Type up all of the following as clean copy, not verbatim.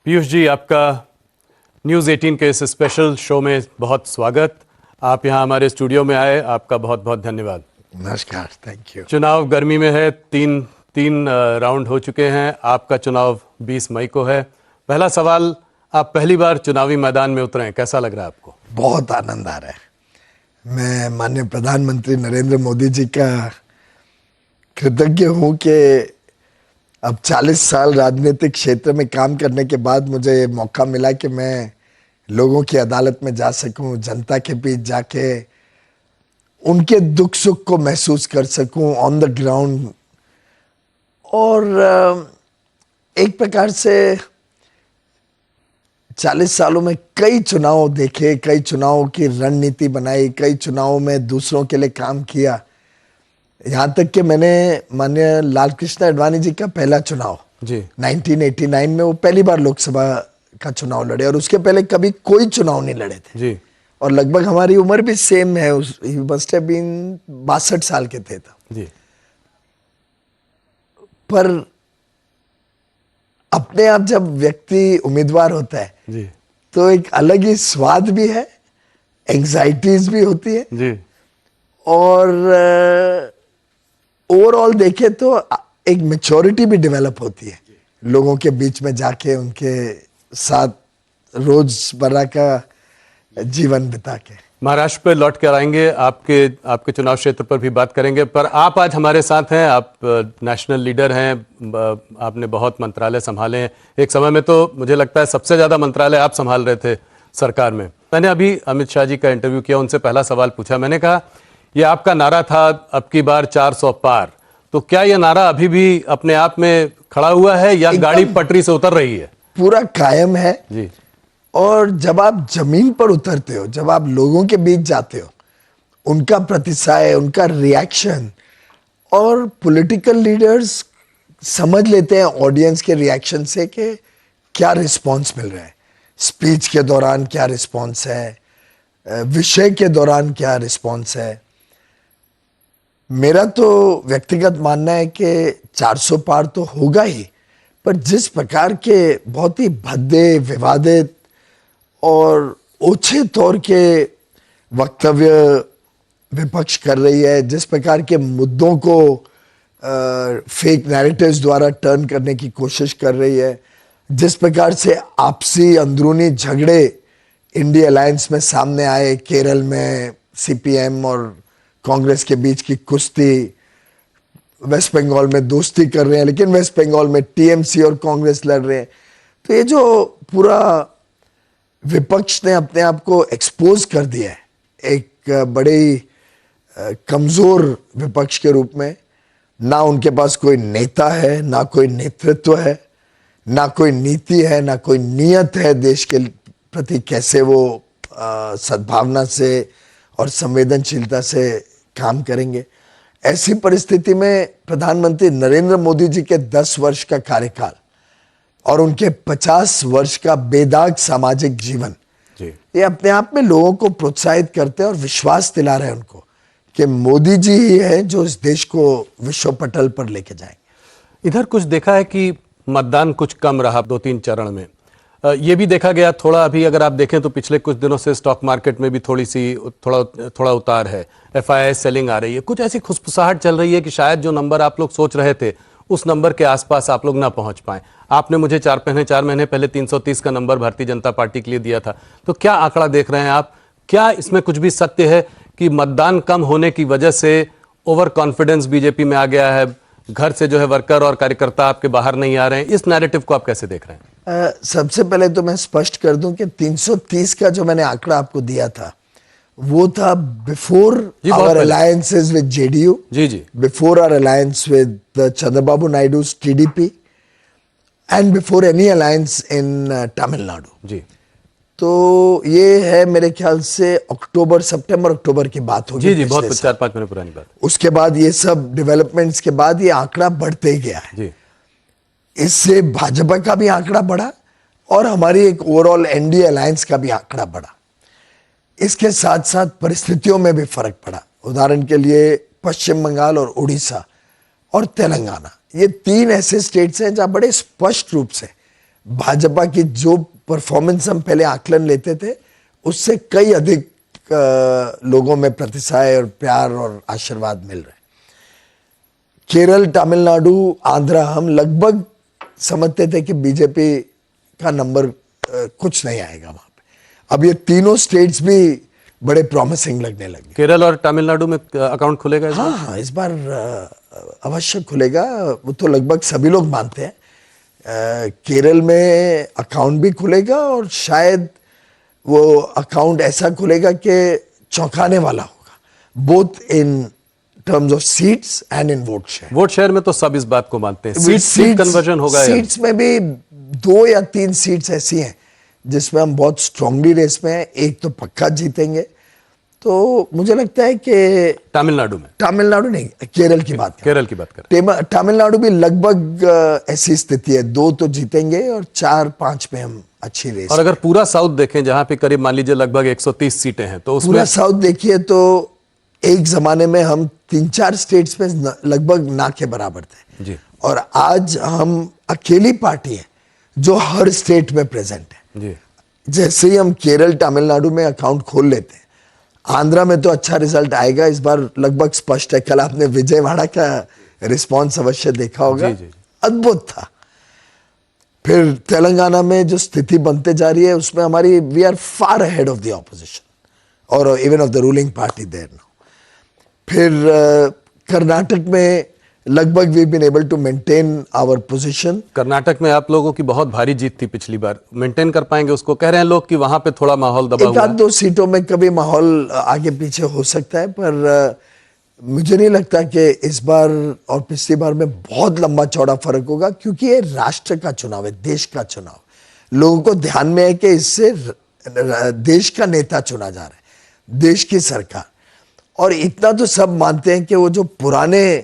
पीयूष जी, आपका न्यूज़ 18 के इस स्पेशल शो में बहुत स्वागत। आप यहाँ हमारे स्टूडियो में आए, आपका बहुत बहुत धन्यवाद। नमस्कार, थैंक यू। चुनाव गर्मी में है, तीन राउंड हो चुके हैं। आपका चुनाव 20 मई को है। पहला सवाल, आप पहली बार चुनावी मैदान में उतरे हैं, कैसा लग रहा है आपको? बहुत आनंद आ रहा है। मैं माननीय प्रधानमंत्री नरेंद्र मोदी जी का कृतज्ञ हूँ कि अब 40 साल राजनीतिक क्षेत्र में काम करने के बाद मुझे ये मौका मिला कि मैं लोगों की अदालत में जा सकूं, जनता के बीच जाके उनके दुख सुख को महसूस कर सकूं ऑन द ग्राउंड। और एक प्रकार से 40 सालों में कई चुनाव देखे, कई चुनावों की रणनीति बनाई, कई चुनावों में दूसरों के लिए काम किया। यहाँ तक कि मैंने माननीय लाल कृष्ण आडवाणी जी का पहला चुनाव जी 1989 में, वो पहली बार लोकसभा का चुनाव लड़े और उसके पहले कभी कोई चुनाव नहीं लड़े थे जी। और लगभग हमारी उम्र भी सेम है, मस्ट हैव बीन 62 साल के थे तब। जी। पर अपने आप जब व्यक्ति उम्मीदवार होता है जी तो एक अलग ही स्वाद भी है, एंग्जाइटीज भी होती है जी। और ओवरऑल देखे तो एक मैच्योरिटी भी डेवलप होती है लोगों के बीच में जाके, उनके साथ रोजमर्रा का जीवन बिता के। महाराष्ट्र पे लौट कर आएंगे, आपके चुनाव क्षेत्र पर भी बात करेंगे, पर आप आज हमारे साथ हैं। आप नेशनल लीडर हैं, आपने बहुत मंत्रालय संभाले हैं। एक समय में तो मुझे लगता है सबसे ज़्यादा मंत्रालय आप संभाल रहे थे सरकार में। मैंने अभी अमित शाह जी का इंटरव्यू किया, उनसे पहला सवाल पूछा, मैंने कहा ये आपका नारा था अब की बार 400 पार, तो क्या ये नारा अभी भी अपने आप में खड़ा हुआ है या गाड़ी पटरी से उतर रही है? पूरा कायम है जी। और जब आप जमीन पर उतरते हो, जब आप लोगों के बीच जाते हो, उनका प्रतिसाय, उनका रिएक्शन, और पॉलिटिकल लीडर्स समझ लेते हैं ऑडियंस के रिएक्शन से कि क्या रिस्पांस मिल रहा है, स्पीच के दौरान क्या रिस्पांस है, विषय के दौरान क्या रिस्पांस है। मेरा तो व्यक्तिगत मानना है कि 400 पार तो होगा ही, पर जिस प्रकार के बहुत ही भद्दे, विवादित और ओछे तौर के वक्तव्य विपक्ष कर रही है, जिस प्रकार के मुद्दों को फेक नैरेटिव्स द्वारा टर्न करने की कोशिश कर रही है, जिस प्रकार से आपसी अंदरूनी झगड़े इंडिया अलायंस में सामने आए, केरल में सीपीएम और कांग्रेस के बीच की कुश्ती, वेस्ट बंगाल में दोस्ती कर रहे हैं लेकिन वेस्ट बंगाल में टीएमसी और कांग्रेस लड़ रहे हैं, तो ये जो पूरा विपक्ष ने अपने आप को एक्सपोज कर दिया है एक बड़े कमजोर विपक्ष के रूप में। ना उनके पास कोई नेता है, ना कोई नेतृत्व है, ना कोई नीति है, ना कोई नियत है देश के प्रति कैसे वो सद्भावना से और संवेदनशीलता से काम करेंगे। ऐसी परिस्थिति में प्रधानमंत्री नरेंद्र मोदी जी के 10 वर्ष का कार्यकाल और उनके 50 वर्ष का बेदाग सामाजिक जीवन, ये अपने आप में लोगों को प्रोत्साहित करते हैं और विश्वास दिला रहे हैं उनको कि मोदी जी ही है जो इस देश को विश्व पटल पर लेके जाएंगे। इधर कुछ देखा है कि मतदान कुछ कम रहा 2-3 चरण में। ये भी देखा गया थोड़ा, अभी अगर आप देखें तो पिछले कुछ दिनों से स्टॉक मार्केट में भी थोड़ा उतार है, एफआईआई सेलिंग आ रही है, कुछ ऐसी खुशफुसाहट चल रही है कि शायद जो नंबर आप लोग सोच रहे थे उस नंबर के आसपास आप लोग ना पहुंच पाए। आपने मुझे 4 महीने पहले 330 का नंबर भारतीय जनता पार्टी के लिए दिया था, तो क्या आंकड़ा देख रहे हैं आप? क्या इसमें कुछ भी सत्य है कि मतदान कम होने की वजह से ओवर कॉन्फिडेंस बीजेपी में आ गया है, घर से जो है वर्कर और कार्यकर्ता आपके बाहर नहीं आ रहे हैं? इस नैरेटिव को आप कैसे देख रहे हैं? सबसे पहले तो मैं स्पष्ट कर दूं कि 330 का जो मैंने आंकड़ा आपको दिया था वो था before our alliances with JDU, जी, before our alliance with Chandrababu Naidu's TDP and before any alliance in Tamil Nadu. जी। तो ये है मेरे ख्याल से सितंबर अक्टूबर की बात होगी। जी, बहुत 4-5 महीने पुरानी बात। उसके बाद ये सब डेवलपमेंट्स के बाद ये आंकड़ा बढ़ते ही गया है जी। इससे भाजपा का भी आंकड़ा बढ़ा और हमारी एक ओवरऑल एनडीए अलायंस का भी आंकड़ा बढ़ा। इसके साथ साथ परिस्थितियों में भी फर्क पड़ा। उदाहरण के लिए पश्चिम बंगाल और उड़ीसा और तेलंगाना, ये 3 ऐसे स्टेट्स हैं जहां बड़े स्पष्ट रूप से भाजपा की जो परफॉर्मेंस हम पहले आकलन लेते थे उससे कई अधिक लोगों में प्रतिसाय और प्यार और आशीर्वाद मिल रहे हैं। केरल, तमिलनाडु, आंध्रा हम लगभग समझते थे कि बीजेपी का नंबर कुछ नहीं आएगा वहां पे। अब ये तीनों स्टेट्स भी बड़े प्रॉमिसिंग लगने लगे। केरल और तमिलनाडु में अकाउंट खुलेगा इस बार? हाँ, इस बार अवश्य खुलेगा, वो तो लगभग सभी लोग मानते हैं। केरल में अकाउंट भी खुलेगा और शायद वो अकाउंट ऐसा खुलेगा कि चौंकाने वाला होगा, both in terms of seats and in vote share. Vote share में तो सब इस बात को मानते हैं, सीट कन्वर्जन होगा। सीट्स में भी 2 या 3 सीट्स ऐसी हैं जिसमें हम बहुत स्ट्रांगली रेस में हैं, एक तो पक्का जीतेंगे। तो मुझे लगता है कि तमिलनाडु नहीं, केरल की बात करें। तमिलनाडु भी लगभग ऐसी स्थिति है, 2 तो जीतेंगे और 4-5 में हम अच्छी रेस। और अगर पूरा साउथ देखें जहां पे करीब मान लीजिए लगभग 130 सीटें हैं, तो उसमें पूरा साउथ देखिए तो एक जमाने में हम 3-4 स्टेट्स में लगभग ना के बराबर थे जी। और आज हम अकेली पार्टी है जो हर स्टेट में प्रेजेंट है जी। जैसे ही हम केरल, तमिलनाडु में अकाउंट खोल लेते हैं, आंध्रा में तो अच्छा रिजल्ट आएगा इस बार, लगभग स्पष्ट है। कल आपने विजयवाड़ा का रिस्पांस अवश्य देखा होगा, अद्भुत था। फिर तेलंगाना में जो स्थिति बनते जा रही है उसमें हमारी we are far ahead of the opposition और even of the ruling party there now. फिर कर्नाटक में लगभग we been able to maintain our position. Karnataka में आप लोगों की बहुत भारी जीत थी पिछली बार, मेंटेन कर पाएंगे उसको? कह रहे हैं लोग कि वहां पे थोड़ा माहौल दबा हुआ है। 1-2 सीटों में कभी माहौल आगे पीछे हो सकता है, पर मुझे नहीं लगता कि इस बार और पिछली बार में बहुत लंबा चौड़ा फर्क होगा, क्योंकि ये राष्ट्र का चुनाव है, देश का चुनाव। लोगों को ध्यान में है कि इससे देश का नेता चुना जा रहा है, देश की सरकार। और इतना तो सब मानते हैं कि वो जो पुराने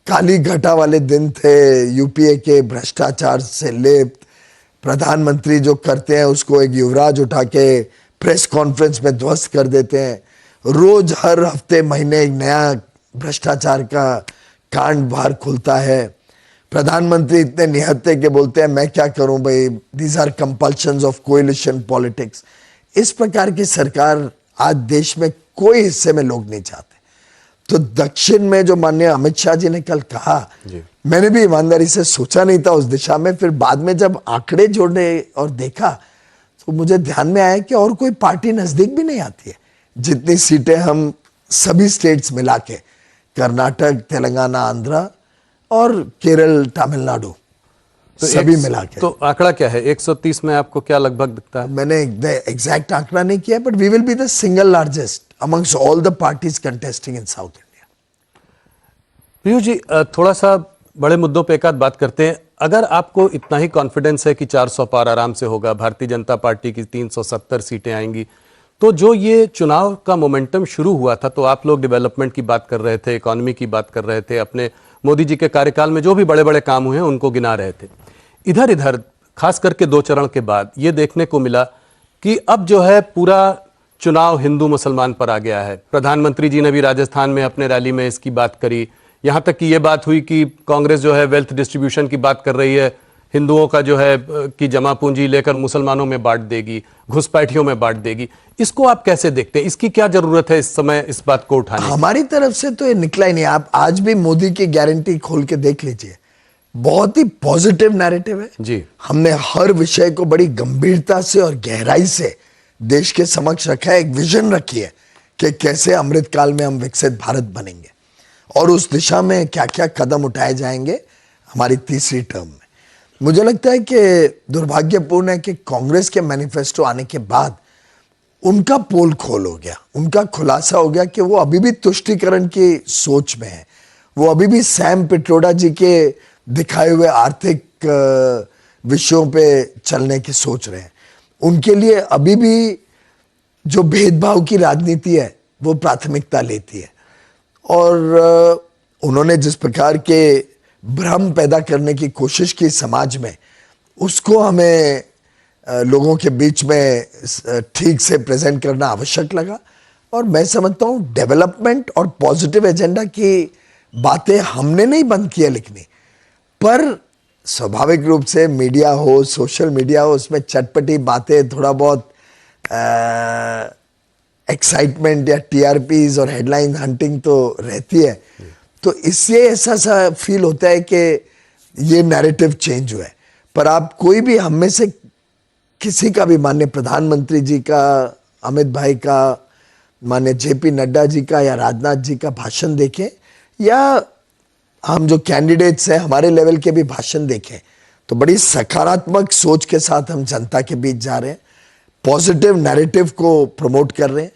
काली घटा वाले दिन थे, यूपीए के भ्रष्टाचार से लेप्त प्रधानमंत्री जो करते हैं उसको एक युवराज उठा के प्रेस कॉन्फ्रेंस में ध्वस्त कर देते हैं। रोज हर हफ्ते महीने एक नया भ्रष्टाचार का कांड बाहर खुलता है। प्रधानमंत्री इतने निहत्थे के बोलते हैं मैं क्या करूं भाई, these are compulsions of coalition politics. इस प्रकार की सरकार आज देश में कोई हिस्से में लोग नहीं चाहते। तो दक्षिण में जो माननीय अमित शाह जी ने कल कहा, मैंने भी ईमानदारी से सोचा नहीं था उस दिशा में। फिर बाद में जब आंकड़े जोड़े और देखा तो मुझे ध्यान में आया कि और कोई पार्टी नजदीक भी नहीं आती है। जितनी सीटें हम सभी स्टेट्स मिला के, कर्नाटक, तेलंगाना, आंध्रा और केरल, तमिलनाडु, तो सभी मिला के। तो आंकड़ा क्या है 130 में आपको क्या लगभग दिखता है? मैंने एग्जैक्ट आंकड़ा नहीं किया, but we will be the single largest amongst all the parties contesting in south India. Piyush ji, थोड़ा सा बड़े मुद्दों पे एक आध बात करते हैं। अगर आपको इतना ही कॉन्फिडेंस है कि 400 पार आराम से होगा, भारतीय जनता पार्टी की 370 सीटें आएंगी, तो जो ये चुनाव का मोमेंटम शुरू हुआ था, तो आप लोग डेवलपमेंट की बात कर रहे थे, इकोनॉमी की बात कर रहे थे, अपने मोदी जी के कार्यकाल में जो भी बड़े बड़े काम हुए हैं उनको गिना रहे थे। इधर इधर खास करके 2 चरण के बाद ये देखने को मिला कि अब जो है पूरा चुनाव हिंदू मुसलमान पर आ गया है। प्रधानमंत्री जी ने भी राजस्थान में अपने रैली में इसकी बात करी, यहां तक कि ये बात हुई कि कांग्रेस जो है वेल्थ डिस्ट्रीब्यूशन की बात कर रही है, हिंदुओं का जो है कि जमा पूंजी लेकर मुसलमानों में बांट देगी, घुसपैठियों में बांट देगी। इसको आप कैसे देखते हैं? इसकी क्या जरूरत है इस समय इस बात को उठाने? हमारी तरफ से तो ये निकला ही नहीं। आप आज भी मोदी की गारंटी खोल के देख लीजिए, बहुत ही पॉजिटिव नैरेटिव है जी। हमने हर विषय को बड़ी गंभीरता से और गहराई से देश के समक्ष रखा है। एक विजन रखी है कि कैसे अमृतकाल में हम विकसित भारत बनेंगे और उस दिशा में क्या क्या कदम उठाए जाएंगे हमारी तीसरी टर्म में। मुझे लगता है कि दुर्भाग्यपूर्ण है कि कांग्रेस के मैनिफेस्टो आने के बाद उनका पोल खोल हो गया, उनका खुलासा हो गया कि वो अभी भी तुष्टीकरण की सोच में है। वो अभी भी सैम पिट्रोडा जी के दिखाए हुए आर्थिक विषयों पे चलने की सोच रहे हैं। उनके लिए अभी भी जो भेदभाव की राजनीति है वो प्राथमिकता लेती है। और उन्होंने जिस प्रकार के भ्रम पैदा करने की कोशिश की समाज में, उसको हमें लोगों के बीच में ठीक से प्रेजेंट करना आवश्यक लगा। और मैं समझता हूँ डेवलपमेंट और पॉजिटिव एजेंडा की बातें हमने नहीं बंद किया लिखनी, पर स्वाभाविक रूप से मीडिया हो, सोशल मीडिया हो, उसमें चटपटी बातें, थोड़ा बहुत एक्साइटमेंट या टीआरपीज और हेडलाइन हंटिंग तो रहती है। तो इससे ऐसा सा फील होता है कि ये नैरेटिव चेंज हुआ है। पर आप कोई भी हम में से किसी का भी, माननीय प्रधानमंत्री जी का, अमित भाई का, माननीय जेपी नड्डा जी का या राजनाथ जी का भाषण देखें, या हम जो कैंडिडेट्स हैं हमारे लेवल के भी भाषण देखें, तो बड़ी सकारात्मक सोच के साथ हम जनता के बीच जा रहे हैं, पॉजिटिव नैरेटिव को प्रमोट कर रहे हैं।